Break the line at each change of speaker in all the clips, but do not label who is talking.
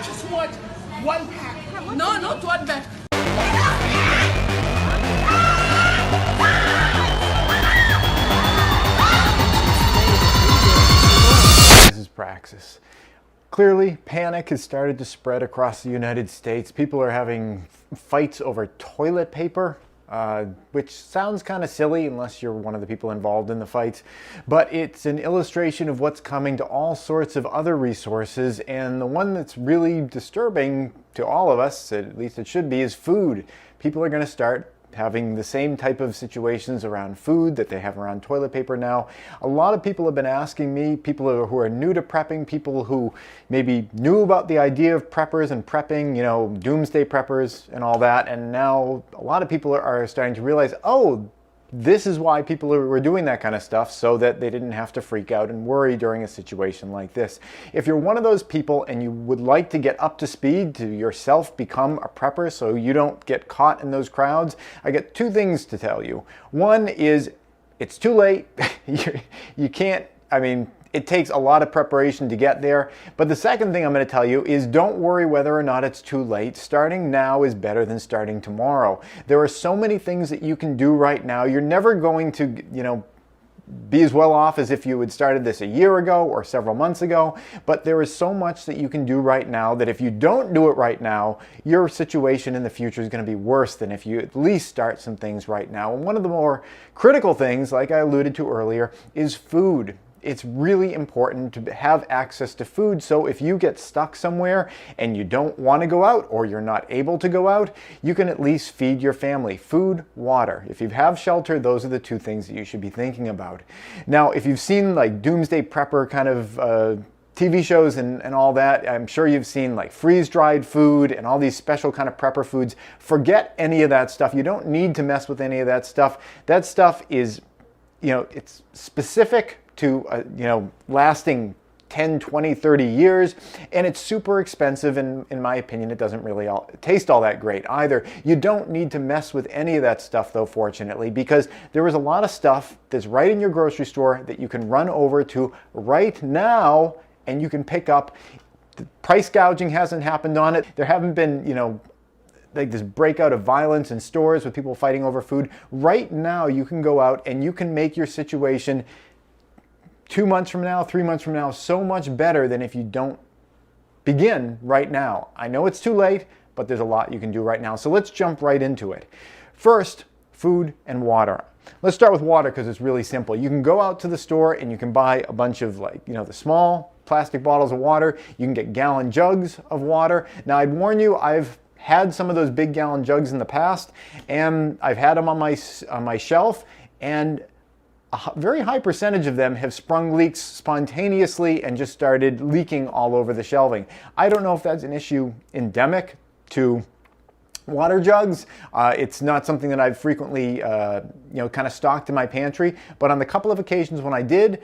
just want one pack. No, not one pack.
This is Praxis. Clearly, panic has started to spread across the United States. People are having fights over toilet paper, which sounds kind of silly unless you're one of the people involved in the fights. But it's an illustration of what's coming to all sorts of other resources. And the one that's really disturbing to all of us, at least it should be, is food. People are going to start having the same type of situations around food that they have around toilet paper now. A lot of people have been asking me, people who are new to prepping, people who maybe knew about the idea of preppers and prepping, you know, doomsday preppers and all that, and now a lot of people are starting to realize, oh, this is why people were doing that kind of stuff, so that they didn't have to freak out and worry during a situation like this. If you're one of those people and you would like to get up to speed to yourself become a prepper so you don't get caught in those crowds, I got two things to tell you. One is it's too late. You can't, I mean, it takes a lot of preparation to get there. But the second thing I'm going to tell you is don't worry whether or not it's too late. Starting now is better than starting tomorrow. There are so many things that you can do right now. You're never going to, you know, be as well off as if you had started this a year ago or several months ago, but there is so much that you can do right now that if you don't do it right now, your situation in the future is going to be worse than if you at least start some things right now. And one of the more critical things, like I alluded to earlier, is food. It's really important to have access to food, so if you get stuck somewhere and you don't want to go out or you're not able to go out, you can at least feed your family. Food, water. If you have shelter, those are the two things that you should be thinking about. Now, if you've seen like doomsday prepper kind of TV shows and all that, I'm sure you've seen like freeze-dried food and all these special kind of prepper foods. Forget any of that stuff. You don't need to mess with any of that stuff. That stuff is, you know, it's specific to, you know, lasting 10, 20, 30 years, and it's super expensive, and in my opinion, it doesn't really taste all that great either. You don't need to mess with any of that stuff, though, fortunately, because there is a lot of stuff that's right in your grocery store that you can run over to right now, and you can pick up. The price gouging hasn't happened on it. There haven't been, you know, like this breakout of violence in stores with people fighting over food. Right now, you can go out and you can make your situation 2 months from now, 3 months from now, so much better than if you don't begin right now. I know it's too late, but there's a lot you can do right now. So let's jump right into it. First, food and water. Let's start with water because it's really simple. You can go out to the store and you can buy a bunch of, like, you know, the small plastic bottles of water. You can get gallon jugs of water. Now, I'd warn you, I've had some of those big gallon jugs in the past, and I've had them on my shelf, and a very high percentage of them have sprung leaks spontaneously and just started leaking all over the shelving. I don't know if that's an issue endemic to water jugs. It's not something that I've frequently, you know, kind of stocked in my pantry, but on the couple of occasions when I did,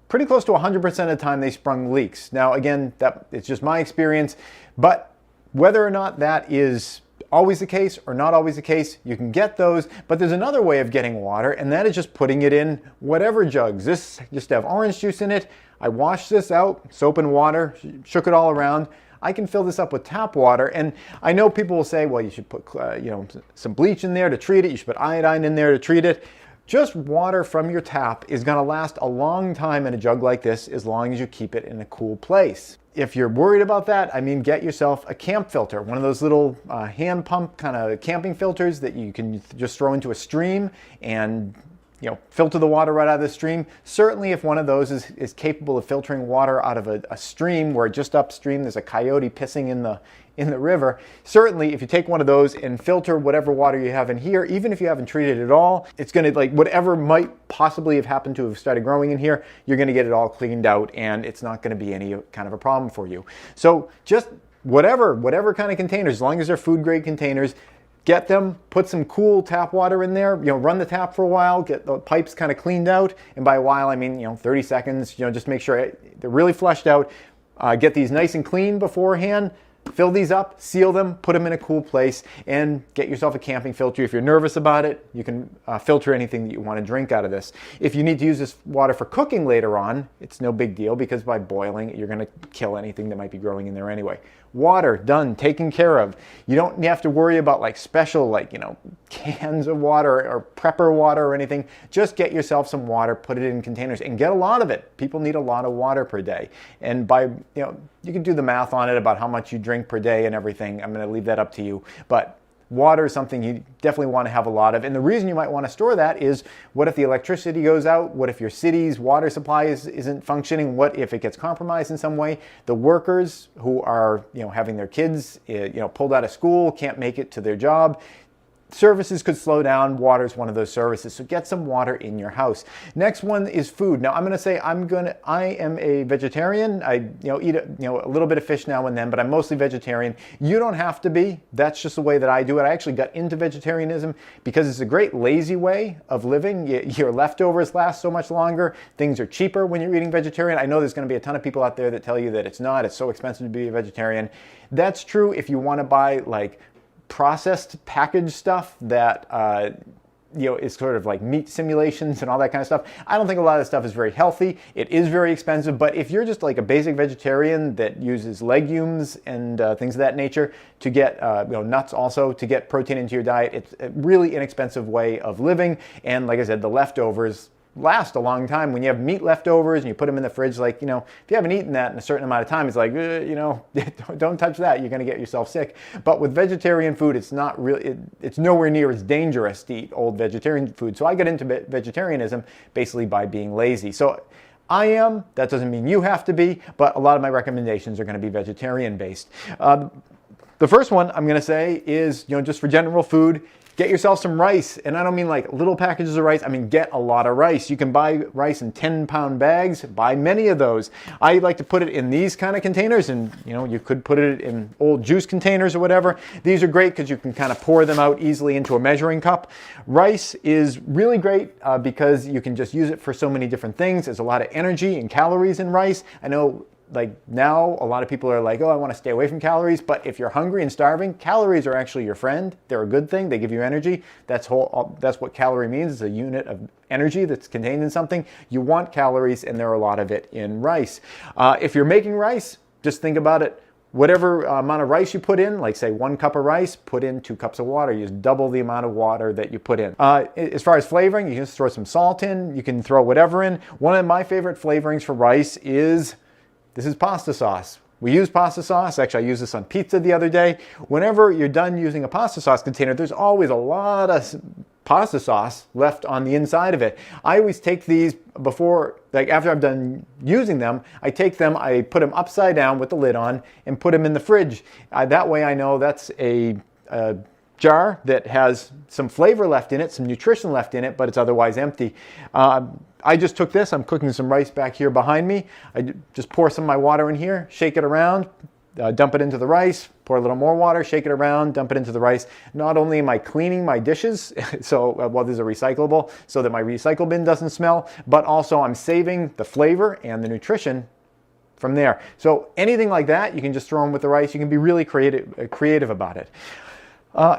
pretty close to 100% of the time they sprung leaks. Now, again, it's just my experience, but whether or not that is always the case or not always the case, you can get those, but there's another way of getting water, and that is just putting it in whatever jugs. This just have orange juice in it. I washed this out, soap and water, shook it all around. I can fill this up with tap water, and I know people will say, well, you should put you know, some bleach in there to treat it, you should put iodine in there to treat it. Just water from your tap is going to last a long time in a jug like this, as long as you keep it in a cool place. If you're worried about that, I mean, get yourself a camp filter, one of those little hand pump kind of camping filters that you can just throw into a stream and, you know, filter the water right out of the stream. Certainly if one of those is capable of filtering water out of a stream where just upstream there's a coyote pissing in the river, certainly if you take one of those and filter whatever water you have in here, even if you haven't treated it at all, it's going to, like, whatever might possibly have happened to have started growing in here, you're going to get it all cleaned out, and it's not going to be any kind of a problem for you. So just whatever kind of containers, as long as they're food grade containers, get them, put some cool tap water in there, you know, run the tap for a while, get the pipes kind of cleaned out, and by a while I mean, you know, 30 seconds, you know, just make sure they're really flushed out. Get these nice and clean beforehand. Fill these up, seal them, put them in a cool place, and get yourself a camping filter. If you're nervous about it, you can filter anything that you want to drink out of this. If you need to use this water for cooking later on, it's no big deal because by boiling it, you're going to kill anything that might be growing in there anyway. Water, done, taken care of. You don't have to worry about like special, like, you know, cans of water or prepper water or anything. Just get yourself some water, put it in containers, and get a lot of it. People need a lot of water per day. And by, you know, you can do the math on it about how much you drink per day and everything. I'm going to leave that up to you. But water is something you definitely want to have a lot of. And the reason you might want to store that is, what if the electricity goes out? What if your city's water supply isn't functioning? What if it gets compromised in some way? The workers who are, you know, having their kids, you know, pulled out of school, can't make it to their job. Services could slow down. Water is one of those services. So get some water in your house. Next one is food. Now I'm going to say I am a vegetarian. I eat a little bit of fish now and then, but I'm mostly vegetarian. You don't have to be. That's just the way that I do it. I actually got into vegetarianism because it's a great lazy way of living. Your leftovers last so much longer. Things are cheaper when you're eating vegetarian. I know there's going to be a ton of people out there that tell you that it's not. It's so expensive to be a vegetarian. That's true if you want to buy like processed packaged stuff that is sort of like meat simulations and all that kind of stuff. I don't think a lot of this stuff is very healthy. It is very expensive, but if you're just like a basic vegetarian that uses legumes and things of that nature to get nuts also to get protein into your diet, it's a really inexpensive way of living. And like I said, the leftovers last a long time. When you have meat leftovers and you put them in the fridge, like, you know, if you haven't eaten that in a certain amount of time, it's like, don't touch that. You're going to get yourself sick. But with vegetarian food, it's not really, it's nowhere near as dangerous to eat old vegetarian food. So I got into vegetarianism basically by being lazy. So I am, that doesn't mean you have to be, but a lot of my recommendations are going to be vegetarian based. The first one I'm going to say is, just for general food, get yourself some rice. And I don't mean like little packages of rice. I mean, get a lot of rice. You can buy rice in 10-pound bags. Buy many of those. I like to put it in these kind of containers, and you could put it in old juice containers or whatever. These are great because you can kind of pour them out easily into a measuring cup. Rice is really great because you can just use it for so many different things. There's a lot of energy and calories in rice. I know, like, now a lot of people are like, oh, I want to stay away from calories. But if you're hungry and starving, calories are actually your friend. They're a good thing. They give you energy. That's what calorie means. It's a unit of energy that's contained in something. You want calories, and there are a lot of it in rice. If you're making rice, just think about it. Whatever amount of rice you put in, like say 1 cup of rice, put in 2 cups of water. You just double the amount of water that you put in. As far as flavoring, you can just throw some salt in. You can throw whatever in. One of my favorite flavorings for rice is, this is pasta sauce. We use pasta sauce. Actually, I used this on pizza the other day. Whenever you're done using a pasta sauce container, there's always a lot of pasta sauce left on the inside of it. I always take these before, like after I've done using them, I take them, I put them upside down with the lid on and put them in the fridge. That way I know that's a jar that has some flavor left in it, some nutrition left in it, but it's otherwise empty. I just took this. I'm cooking some rice back here behind me. I just pour some of my water in here, shake it around, dump it into the rice, pour a little more water, shake it around, dump it into the rice. Not only am I cleaning my dishes, so there's a recyclable, so that my recycle bin doesn't smell, but also I'm saving the flavor and the nutrition from there. So anything like that, you can just throw in with the rice. You can be really creative about it.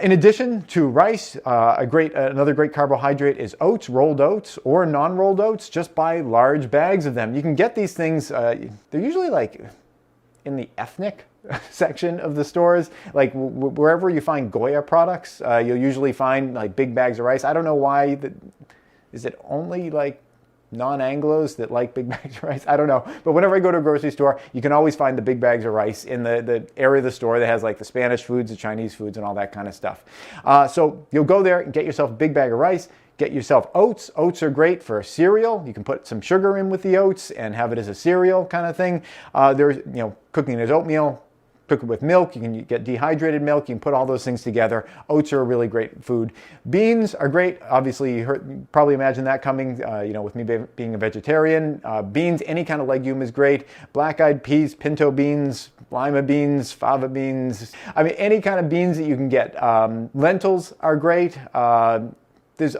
In addition to rice, another great carbohydrate is oats, rolled oats or non-rolled oats. Just buy large bags of them. You can get these things, they're usually like in the ethnic section of the stores. Like wherever you find Goya products, you'll usually find like big bags of rice. I don't know why. Is it only like non-Anglos that like big bags of rice? I don't know. But whenever I go to a grocery store, you can always find the big bags of rice in the area of the store that has like the Spanish foods, the Chinese foods, and all that kind of stuff. So you'll go there and get yourself a big bag of rice. Get yourself oats. Oats are great for cereal. You can put some sugar in with the oats and have it as a cereal kind of thing. There's, cooking as oatmeal. Cook it with milk. You can get dehydrated milk. You can put all those things together. Oats are a really great food. Beans are great. Obviously, you probably imagine that coming, with me being a vegetarian. Beans, any kind of legume is great. Black-eyed peas, pinto beans, lima beans, fava beans. I mean, any kind of beans that you can get. Lentils are great. There's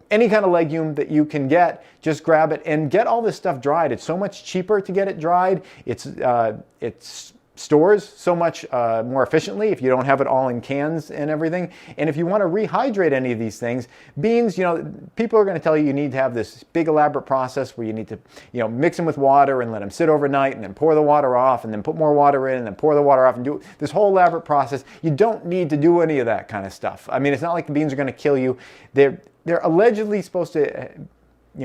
any kind of legume that you can get, just grab it and get all this stuff dried. It's so much cheaper to get it dried. It's stores so much more efficiently if you don't have it all in cans and everything. And if you want to rehydrate any of these things, beans, people are going to tell you need to have this big elaborate process where you need to, mix them with water and let them sit overnight and then pour the water off and then put more water in and then pour the water off and do this whole elaborate process. You don't need to do any of that kind of stuff. I mean, it's not like the beans are going to kill you. They're allegedly supposed to,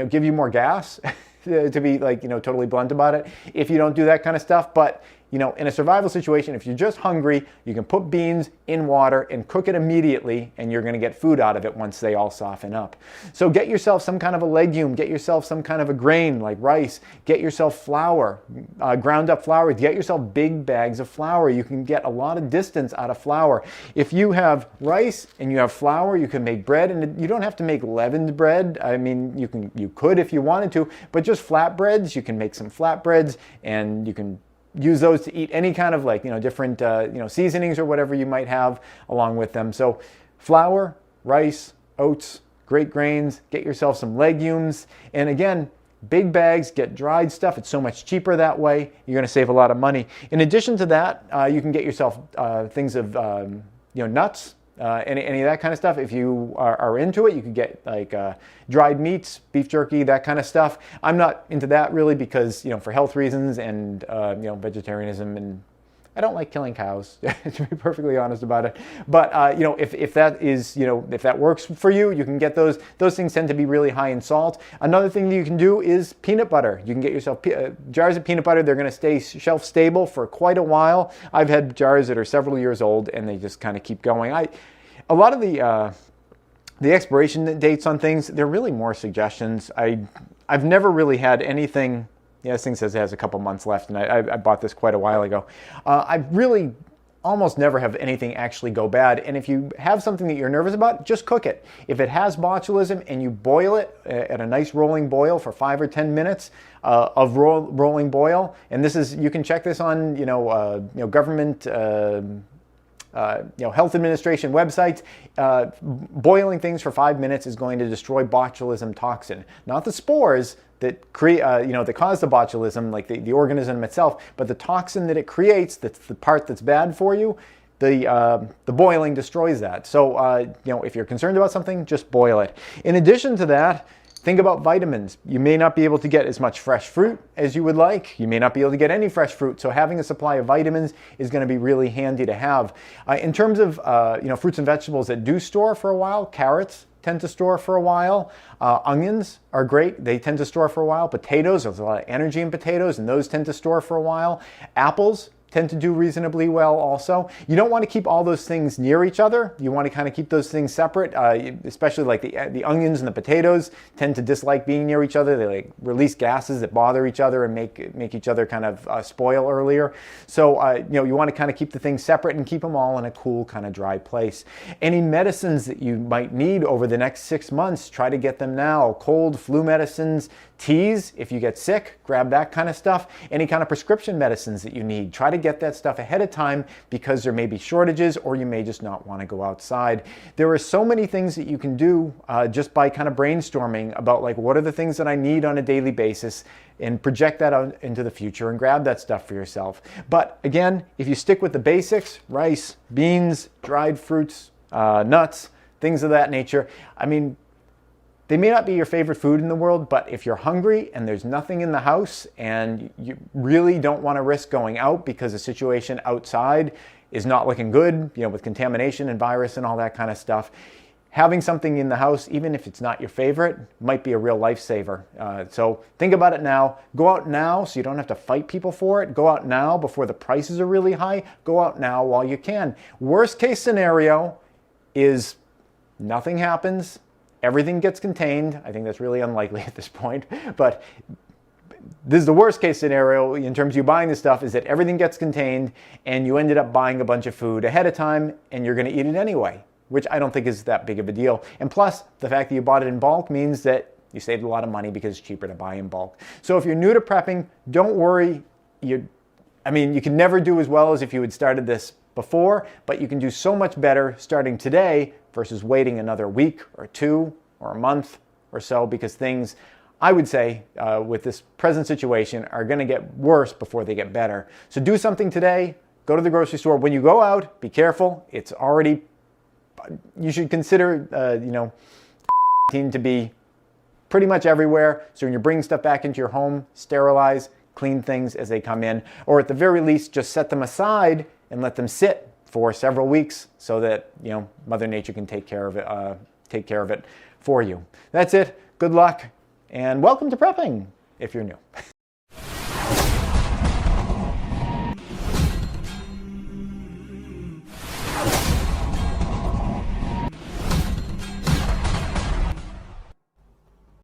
give you more gas, to be totally blunt about it, if you don't do that kind of stuff. But in a survival situation, if you're just hungry, you can put beans in water and cook it immediately, and you're going to get food out of it once they all soften up. So get yourself some kind of a legume, get yourself some kind of a grain like rice, get yourself flour, ground up flour, get yourself big bags of flour. You can get a lot of distance out of flour. If you have rice and you have flour, you can make bread, and you don't have to make leavened bread. I mean, you could if you wanted to, but just flatbreads, you can make some flatbreads, and you can use those to eat any kind of different seasonings or whatever you might have along with them. So flour, rice, oats, great grains, get yourself some legumes, and again, big bags, get dried stuff. It's so much cheaper that way. You're going to save a lot of money. In addition to that, you can get yourself things of nuts. Any of that kind of stuff. If you are into it, you can get dried meats, beef jerky, that kind of stuff. I'm not into that really because, for health reasons and, vegetarianism, and I don't like killing cows, to be perfectly honest about it. But, if that is, if that works for you, you can get those. Those things tend to be really high in salt. Another thing that you can do is peanut butter. You can get yourself jars of peanut butter. They're going to stay shelf stable for quite a while. I've had jars that are several years old, and they just kind of keep going. A lot of the expiration dates on things, they're really more suggestions. I've never really had anything. Yeah, this thing says it has a couple months left, and I bought this quite a while ago. I really almost never have anything actually go bad. And if you have something that you're nervous about, just cook it. If it has botulism and you boil it at a nice rolling boil for 5 or 10 minutes of rolling boil, and this is, you can check this on government health administration websites, boiling things for 5 minutes is going to destroy botulism toxin, not the spores that create, that cause the botulism, like the organism itself, but the toxin that it creates. That's the part that's bad for you. The boiling destroys that. So if you're concerned about something, just boil it. In addition to that, think about vitamins. You may not be able to get as much fresh fruit as you would like. You may not be able to get any fresh fruit. So having a supply of vitamins is going to be really handy to have. In terms of fruits and vegetables that do store for a while, carrots tend to store for a while. Onions are great. They tend to store for a while. Potatoes, there's a lot of energy in potatoes, and those tend to store for a while. Apples tend to do reasonably well also. You don't want to keep all those things near each other. You want to kind of keep those things separate, especially like the onions and the potatoes tend to dislike being near each other. They release gases that bother each other and make each other kind of spoil earlier. So you want to kind of keep the things separate and keep them all in a cool kind of dry place. Any medicines that you might need over the next 6 months, try to get them now. Cold, flu medicines, teas, if you get sick, grab that kind of stuff. Any kind of prescription medicines that you need, try to get that stuff ahead of time because there may be shortages or you may just not want to go outside. There are so many things that you can do just by kind of brainstorming about what are the things that I need on a daily basis and project that out into the future and grab that stuff for yourself. But again, if you stick with the basics, rice, beans, dried fruits, nuts, things of that nature, I mean, they may not be your favorite food in the world, but if you're hungry and there's nothing in the house and you really don't want to risk going out because the situation outside is not looking good, with contamination and virus and all that kind of stuff, having something in the house, even if it's not your favorite, might be a real lifesaver. So think about it now. Go out now so you don't have to fight people for it. Go out now before the prices are really high. Go out now while you can. Worst case scenario is nothing happens. Everything gets contained. I think that's really unlikely at this point, but this is the worst case scenario in terms of you buying this stuff, is that everything gets contained and you ended up buying a bunch of food ahead of time and you're going to eat it anyway, which I don't think is that big of a deal. And plus, the fact that you bought it in bulk means that you saved a lot of money because it's cheaper to buy in bulk. So if you're new to prepping, don't worry. You can never do as well as if you had started this before, but you can do so much better starting today versus waiting another week or 2 or a month or so, because things I would say, with this present situation, are going to get worse before they get better. So do something today. Go to the grocery store. When you go out, be careful. It's already, you should consider, to be pretty much everywhere. So when you're bringing stuff back into your home, sterilize, clean things as they come in. Or at the very least, just set them aside and let them sit for several weeks so that, Mother Nature can take care of it for you. That's it. Good luck. And welcome to prepping if you're new.